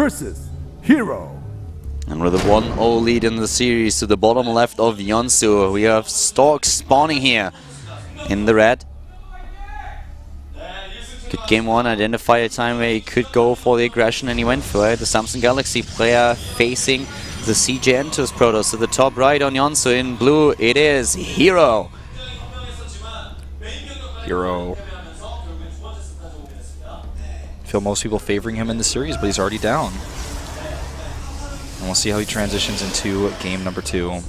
versus Hero. And with a 1-0 lead in the series to the bottom left of Yonsu, we have Stork spawning here in the red. Good game one, identify a time where he could go for the aggression, and he went for it. The Samsung Galaxy player facing the CJ Entus Protoss to the top right on Yonsu. In blue, it is Hero. Hero. I feel most people favoring him in the series, but he's already down. And we'll see how he transitions into game number 2.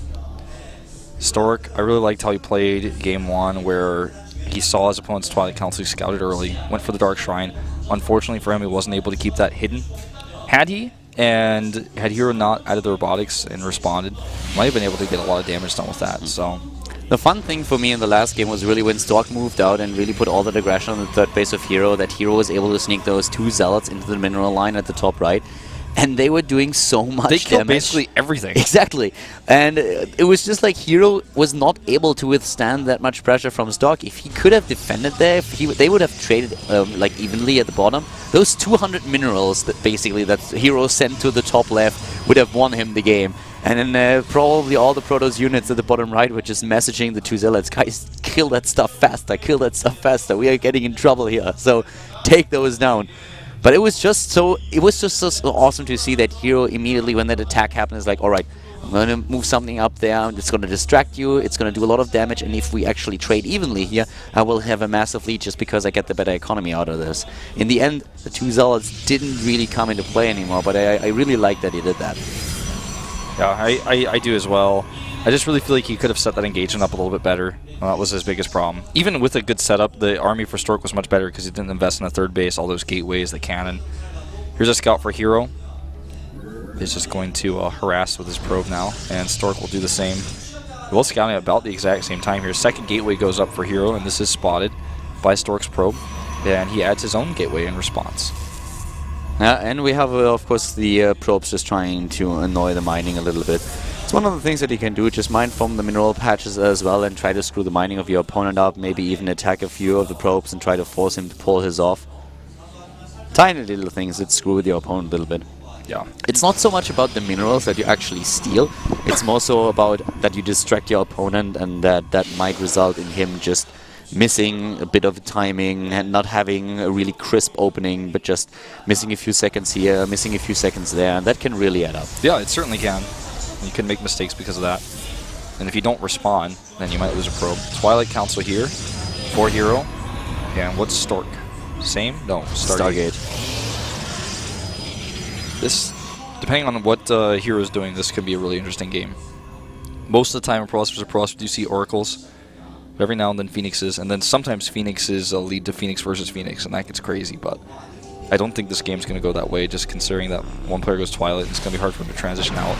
Stork, I really liked how he played game 1, where he saw his opponent's Twilight Council, he scouted early, went for the Dark Shrine. Unfortunately for him, he wasn't able to keep that hidden. Had he, and had Hero not added the robotics and responded, might have been able to get a lot of damage done with that. So the fun thing for me in the last game was really when Stork moved out and really put all that aggression on the third base of Hero, that Hero was able to sneak those 2 Zealots into the mineral line at the top right. And they were doing so much damage. They killed basically everything. Exactly. And it was just like Hero was not able to withstand that much pressure from Stork. If he could have defended there, they would have traded like evenly at the bottom. Those 200 minerals that basically that Hero sent to the top left would have won him the game. And then probably all the Protoss units at the bottom right were just messaging the 2 Zealots, guys, kill that stuff faster, kill that stuff faster. We are getting in trouble here. So take those down. But it was just so awesome to see that Hero immediately when that attack happened is like, all right, I'm going to move something up there, it's going to distract you, it's going to do a lot of damage, and if we actually trade evenly here, I will have a massive lead just because I get the better economy out of this. In the end, the 2 Zealots didn't really come into play anymore, but I really like that he did that. Yeah, I do as well. I just really feel like he could have set that engagement up a little bit better. That was his biggest problem. Even with a good setup, the army for Stork was much better because he didn't invest in the third base, all those gateways, the cannon. Here's a scout for Hero. He's just going to harass with his probe now, and Stork will do the same. They're both scouting at about the exact same time here. Second gateway goes up for Hero, and this is spotted by Stork's probe, and he adds his own gateway in response. And we have, of course, the probes just trying to annoy the mining a little bit. It's one of the things that you can do, just mine from the mineral patches as well and try to screw the mining of your opponent up, maybe even attack a few of the probes and try to force him to pull his off. Tiny little things that screw with your opponent a little bit. Yeah. It's not so much about the minerals that you actually steal, it's more so about that you distract your opponent, and that might result in him just missing a bit of timing and not having a really crisp opening, but just missing a few seconds here, missing a few seconds there, and that can really add up. Yeah, it certainly can. You can make mistakes because of that. And if you don't respond, then you might lose a probe. Twilight Council here for Hero. And what's Stork? Same? No, Stargate. This, depending on what Hero's doing, this could be a really interesting game. Most of the time in Pro vs. Pro, you see Oracles. But every now and then Phoenixes. And then sometimes Phoenixes lead to Phoenix versus Phoenix, and that gets crazy. But I don't think this game's going to go that way, just considering that one player goes Twilight. It's going to be hard for him to transition out.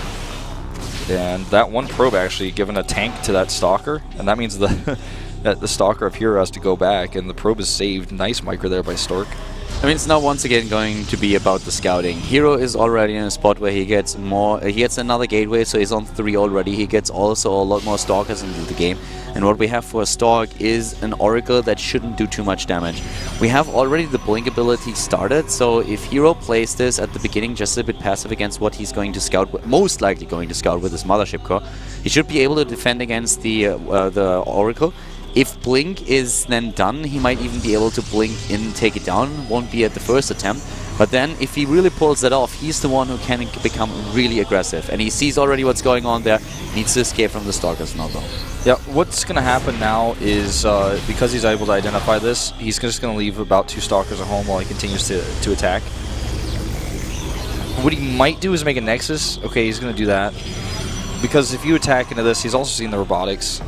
And that one probe actually given a tank to that Stalker, and that means that the Stalker of Hero has to go back, and the probe is saved. Nice micro there by Stork. I mean, it's now once again going to be about the scouting. Hero is already in a spot where he gets more. He gets another gateway, so he's on 3 already. He gets also a lot more Stalkers into the game. And what we have for a Stork is an Oracle that shouldn't do too much damage. We have already the Blink ability started, so if Hero plays this at the beginning just a bit passive against what he's going to scout, most likely going to scout with his Mothership Core, he should be able to defend against the Oracle. If Blink is then done, he might even be able to Blink in, take it down. Won't be at the first attempt. But then, if he really pulls that off, he's the one who can become really aggressive. And he sees already what's going on there. Needs to escape from the Stalkers now, though. Yeah, what's going to happen now is, because he's able to identify this, he's just going to leave about 2 Stalkers at home while he continues to attack. What he might do is make a Nexus. Okay, he's going to do that. Because if you attack into this, he's also seen the robotics.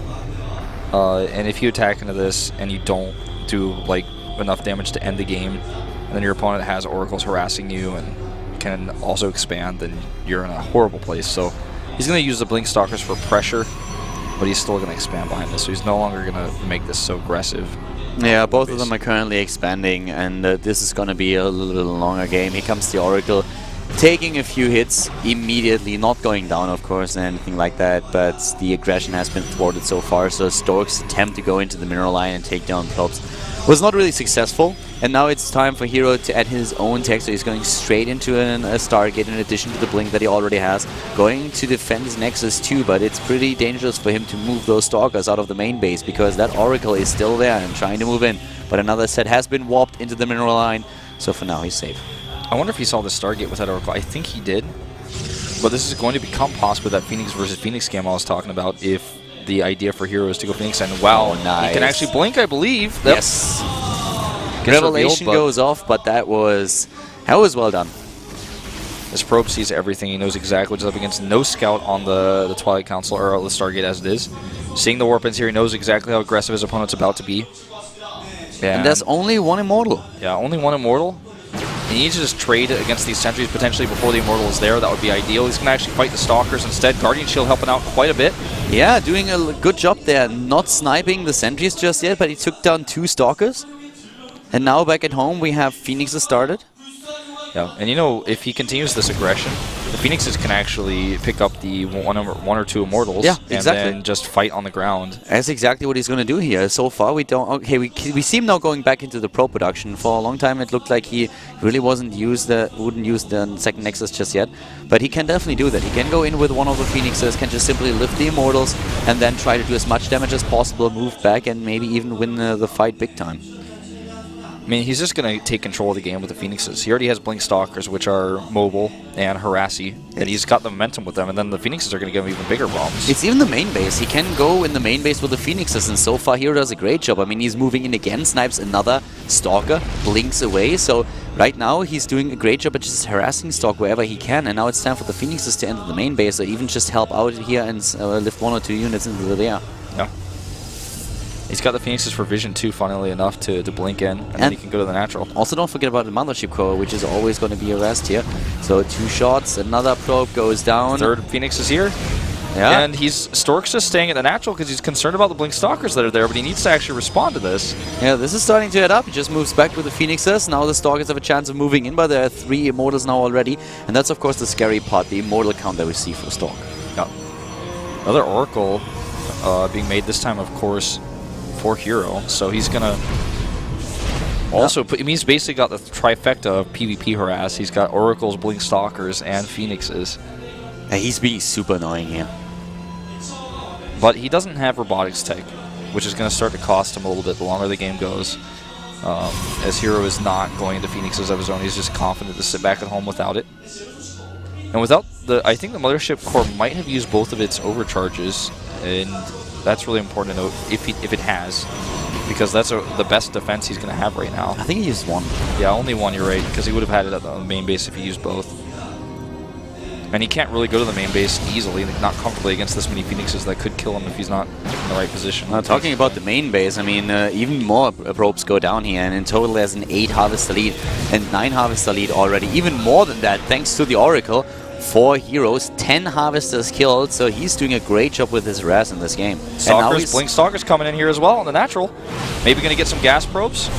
And if you attack into this and you don't do like enough damage to end the game, and then your opponent has Oracles harassing you and can also expand, then you're in a horrible place. So he's going to use the Blink Stalkers for pressure, but he's still going to expand behind this, so he's no longer going to make this so aggressive. Yeah, both of them are currently expanding, and this is going to be a little longer game. Here comes the Oracle, taking a few hits immediately, not going down, of course, and anything like that, but the aggression has been thwarted so far, so Stork's attempt to go into the mineral line and take down probes was not really successful. And now it's time for Hero to add his own tech, so he's going straight into a Stargate in addition to the blink that he already has. Going to defend his Nexus too, but it's pretty dangerous for him to move those Stalkers out of the main base because that Oracle is still there and trying to move in. But another set has been warped into the mineral line, so for now he's safe. I wonder if he saw the Stargate with that Oracle. I think he did. But this is going to become possible, that Phoenix versus Phoenix game I was talking about, if the idea for Hero is to go Phoenix. And wow, nice. He can actually blink, I believe. Yes. Revelation goes off, but that was well done. This probe sees everything. He knows exactly what's up against. No scout on the Twilight Council or the Stargate as it is. Seeing the warp ins here, he knows exactly how aggressive his opponent's about to be. And there's only one Immortal. Yeah, only one Immortal. He needs to just trade against these sentries potentially before the Immortal is there. That would be ideal. He's going to actually fight the Stalkers instead. Guardian Shield helping out quite a bit. Yeah, doing a good job there. Not sniping the sentries just yet, but he took down 2 Stalkers. And now back at home, we have Phoenixes started. Yeah, and you know, if he continues this aggression, the Phoenixes can actually pick up the one or two Immortals, exactly. And then just fight on the ground. That's exactly what he's going to do here. So far, we don't. Okay, we see him now going back into the pro production. For a long time, it looked like he really wouldn't use the second Nexus just yet. But he can definitely do that. He can go in with one of the Phoenixes, can just simply lift the Immortals, and then try to do as much damage as possible, move back, and maybe even win the fight big time. I mean, he's just going to take control of the game with the Phoenixes. He already has Blink Stalkers, which are mobile and harassy, and he's got the momentum with them, and then the Phoenixes are going to give him even bigger problems. It's even the main base. He can go in the main base with the Phoenixes, and so far Hero does a great job. I mean, he's moving in again, snipes another Stalker, blinks away, so right now he's doing a great job at just harassing Stork wherever he can, and now it's time for the Phoenixes to enter the main base, or even just help out here and lift 1 or 2 units into the air. Yeah. He's got the Phoenixes for vision too, funnily enough, to blink in, and then he can go to the natural. Also, don't forget about the Mothership Core, which is always going to be a rest here. So 2 shots, another probe goes down. 3rd Phoenix is here. Yeah. And Stork's just staying at the natural because he's concerned about the Blink Stalkers that are there, but he needs to actually respond to this. Yeah, this is starting to add up. He just moves back with the Phoenixes. Now the Stalkers have a chance of moving in, but there are 3 Immortals now already. And that's, of course, the scary part, the Immortal count that we see for Stork. Yeah. Another Oracle being made this time, of course, for Hero, so he's gonna also put. I mean, he's basically got the trifecta of PvP harass. He's got Oracles, Blink Stalkers, and Phoenixes. He's being super annoying here. But he doesn't have robotics tech, which is going to start to cost him a little bit the longer the game goes. As Hero is not going into Phoenixes of his own, he's just confident to sit back at home without it. And without I think the Mothership Core might have used both of its overcharges, and that's really important to note if it has, because that's the best defense he's going to have right now. I think he used 1. Yeah, only 1, you're right, because he would have had it at the main base if he used both. And he can't really go to the main base easily, not comfortably against this many Phoenixes that could kill him if he's not in the right position. Talking about the main base, I mean, even more probes go down here, and in total there's an 8 Harvester lead and 9 Harvester lead already. Even more than that, thanks to the Oracle. 4 heroes, 10 Harvesters killed, so he's doing a great job with his harass in this game. Stalkers, Blink Stalkers coming in here as well on the natural. Maybe going to get some gas probes.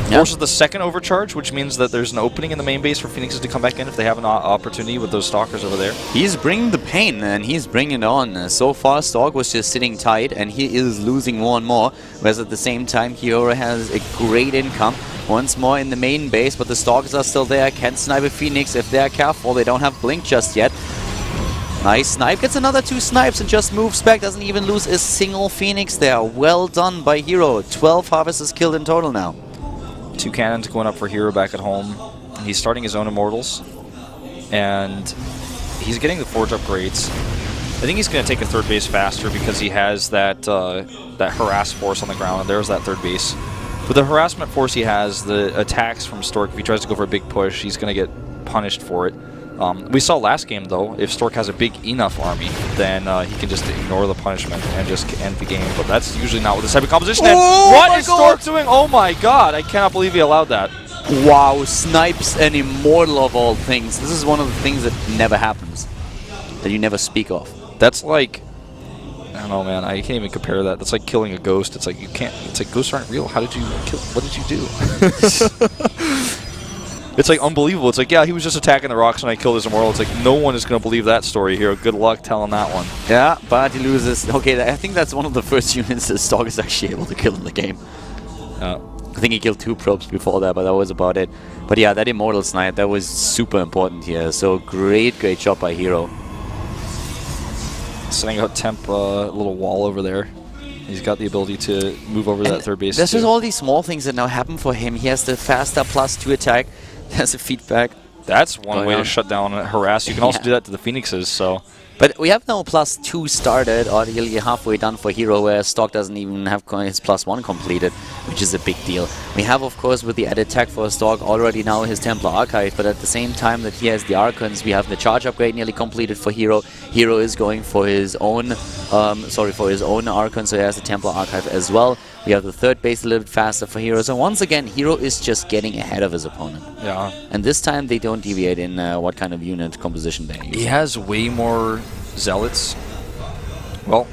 Forces the second overcharge, which means that there's an opening in the main base for Phoenixes to come back in if they have an opportunity with those Stalkers over there. He's bringing the pain, and he's bringing it on. So far, Stork was just sitting tight, and he is losing more and more, whereas at the same time, Hero has a great income. Once more in the main base, but the Stalkers are still there. Can snipe a Phoenix if they're careful. They don't have Blink just yet. Nice snipe. Gets another 2 snipes and just moves back. Doesn't even lose a single Phoenix there. Well done by Hero. 12 Harvesters killed in total now. 2 cannons going up for Hero back at home. He's starting his own Immortals. And he's getting the Forge upgrades. I think he's going to take a 3rd base faster because he has that harass force on the ground. And there's that 3rd base. With the harassment force he has, the attacks from Stork, if he tries to go for a big push, he's going to get punished for it. We saw last game, though, if Stork has a big enough army, then he can just ignore the punishment and just end the game. But that's usually not with this type of composition. Oh, what is Stork doing? Oh my god, I cannot believe he allowed that. Wow, snipes an Immortal of all things. This is one of the things that never happens, that you never speak of. That's like... I don't know, man. I can't even compare that. That's like killing a ghost. It's like you can't. It's like ghosts aren't real. How did you kill? What did you do? It's like unbelievable. It's like, yeah, he was just attacking the rocks and I killed his Immortal. It's like no one is going to believe that story here. Good luck telling that one. Yeah, but he loses. Okay, I think that's one of the first units that Stork is actually able to kill in the game. I think he killed 2 probes before that, but that was about it. But yeah, that Immortal Snipe, that was super important here. So great job by Hero. Setting out Temp a little wall over there. He's got the ability to move over that third base. There's just all these small things that now happen for him. He has the faster +2 attack. There's a feedback. That's one way to shut down and harass. You can also do that to the Phoenixes, so... But we have now +2 started, or nearly halfway done for Hero, where Stork doesn't even have his +1 completed, which is a big deal. We have, of course, with the added tech for Stork already now his Templar Archive, but at the same time that he has the Archons, we have the charge upgrade nearly completed for Hero. Hero is going for his own, Archon, so he has the Templar Archive as well. We have the third base a little bit faster for Hero. So once again, Hero is just getting ahead of his opponent. Yeah. And this time they don't deviate in what kind of unit composition they use. He has way more Zealots. Well,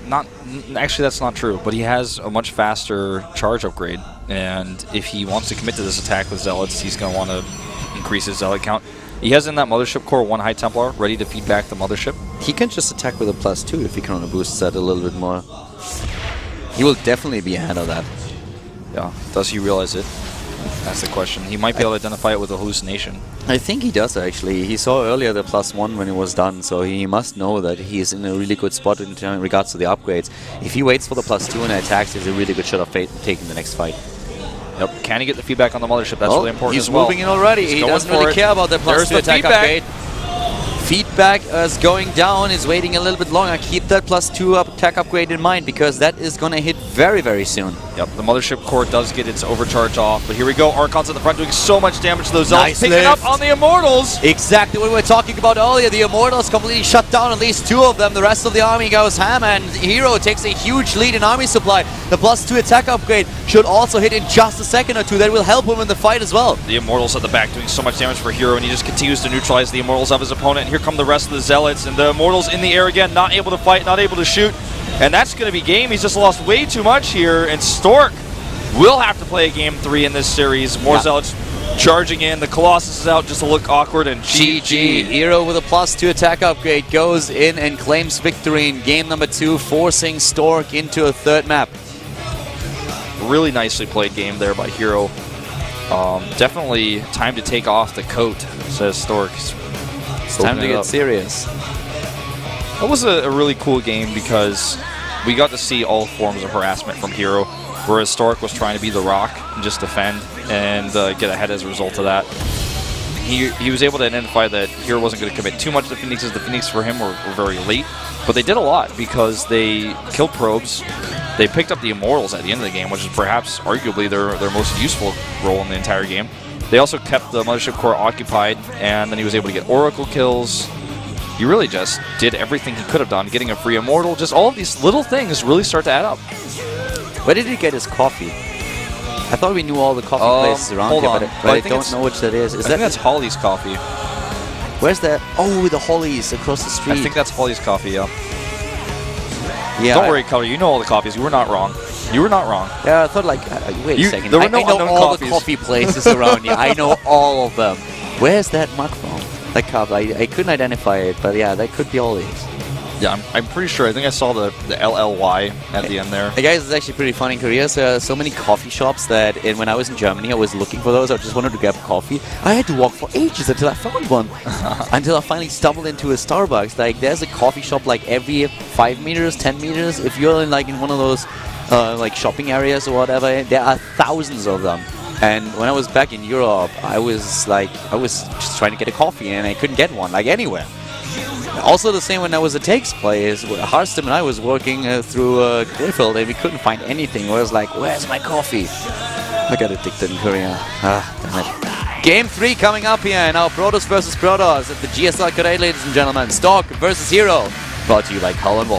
actually that's not true, but he has a much faster charge upgrade. And if he wants to commit to this attack with Zealots, he's going to want to increase his Zealot count. He has in that Mothership core 1 High Templar ready to feed back the Mothership. He can just attack with a +2 if he can only boost that a little bit more. He will definitely be ahead of that. Yeah. Does he realize it? That's the question. He might be able to identify it with a hallucination. I think he does, actually. He saw earlier the +1 when it was done, so he must know that he is in a really good spot in regards to the upgrades. If he waits for the +2 and attacks, there's a really good shot of taking the next fight. Yep. Can he get the feedback on the Mothership? That's really important as well. He's moving in already. He doesn't really care about the +2 attack upgrade. Feedback is going down, is waiting a little bit longer. Keep that +2 attack upgrade in mind, because that is going to hit very, very soon. Yep, the Mothership core does get its overcharge off, but here we go. Archons at the front doing so much damage to those Zealots. Picking up on the Immortals. Exactly what we were talking about earlier. The Immortals completely shut down at least 2 of them. The rest of the army goes ham, and Hero takes a huge lead in army supply. The +2 attack upgrade should also hit in just a second or 2. That will help him in the fight as well. The Immortals at the back doing so much damage for Hero, and he just continues to neutralize the Immortals of his opponent. And here come the rest of the Zealots, and the Immortals in the air again, not able to fight, not able to shoot. And that's going to be game. He's just lost way too much here, and Stork will have to play a game 3 in this series. More Zealots charging in. The Colossus is out just to look awkward, and GG. Hero with a +2 attack upgrade goes in and claims victory in game number 2, forcing Stork into a 3rd map. Really nicely played game there by Hero. Definitely time to take off the coat, says Stork. It's time to get serious. That was a really cool game because we got to see all forms of harassment from Hero, whereas Stork was trying to be the rock and just defend and get ahead as a result of that. He was able to identify that Hero wasn't going to commit too much to the Phoenixes. The Phoenix for him were very late, but they did a lot because they killed probes. They picked up the Immortals at the end of the game, which is perhaps arguably their most useful role in the entire game. They also kept the Mothership core occupied, and then he was able to get Oracle kills. He really just did everything he could have done, getting a free Immortal. Just all of these little things really start to add up. Where did he get his coffee? I thought we knew all the coffee places around here, but I don't know which that is. I think that's Holly's Coffee. Where's that? Oh, the Hollies across the street. I think that's Holly's Coffee, yeah. Yeah. Don't worry, Color. You know all the coffees. You were not wrong. You were not wrong. Yeah, I thought like, wait a second. There were no I know all coffees. the coffee places around here. I know all of them. Where's that mug from? That cup. I couldn't identify it, but yeah, that could be all these. Yeah, I'm pretty sure. I think I saw the LLY at the end there. Hey guys, it's actually pretty fun in Korea. So many coffee shops that when I was in Germany, I was looking for those. I just wanted to grab coffee. I had to walk for ages until I found one. Until I finally stumbled into a Starbucks. Like, there's a coffee shop like every 5 meters, 10 meters. If you're in one of those like shopping areas or whatever, there are thousands of them. And when I was back in Europe, I was just trying to get a coffee and I couldn't get one, like anywhere. Also the same when I was at Take's place. Harstem and I was working through Krefeld and we couldn't find anything. I was like, where's my coffee? I got addicted in Korea. Damn it. Game 3 coming up here. Now Protoss versus Protoss at the GSL Code S, ladies and gentlemen. Stork versus Hero. Brought to you by Colin Wall.